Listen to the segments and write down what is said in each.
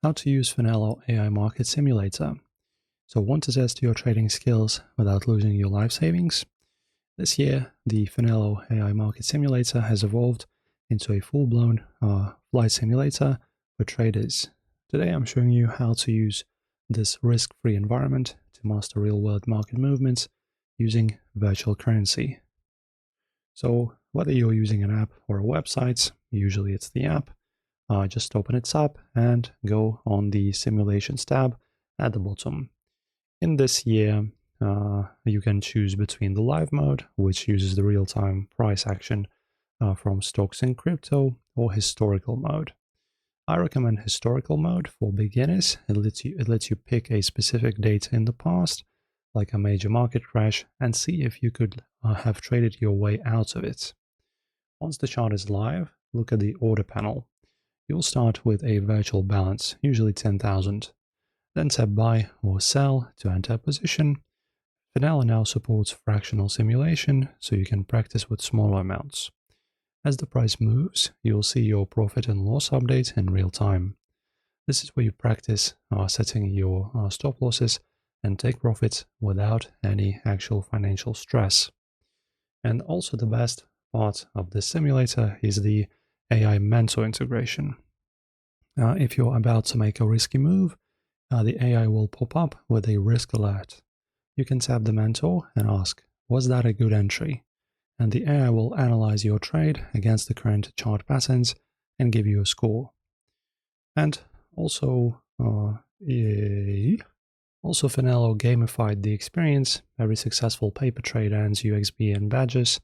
How to use Finelo AI Market Simulator. So want to test your trading skills without losing your life savings? This year, the Finelo AI Market Simulator has evolved into a full-blown flight simulator for traders. Today I'm showing you how to use this risk-free environment to master real-world market movements using virtual currency. So whether you're using an app or a website, usually it's the app, just open it up and go on the simulations tab at the bottom. In this year, you can choose between the live mode, which uses the real-time price action from stocks and crypto, or historical mode. I recommend historical mode for beginners. It lets you pick a specific date in the past, like a major market crash, and see if you could have traded your way out of it. Once the chart is live, look at the order panel. You'll start with a virtual balance, usually 10,000. Then tap buy or sell to enter a position. Finelo now supports fractional simulation, so you can practice with smaller amounts. As the price moves, you'll see your profit and loss update in real time. This is where you practice setting your stop losses and take profits without any actual financial stress. And also the best part of this simulator is the AI mentor integration. If you're about to make a risky move, the AI will pop up with a risk alert. You can tap the mentor and ask, was that a good entry? And the AI will analyze your trade against the current chart patterns and give you a score. And also, Finelo gamified the experience. Every successful paper trade earns UXB and badges.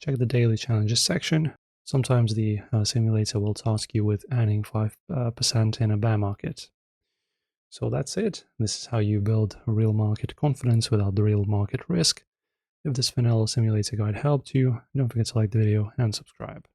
Check the daily challenges section. Sometimes the simulator will task you with earning 5% in a bear market. So that's it. This is how you build real market confidence without the real market risk. If this Finelo simulator guide helped you, don't forget to like the video and subscribe.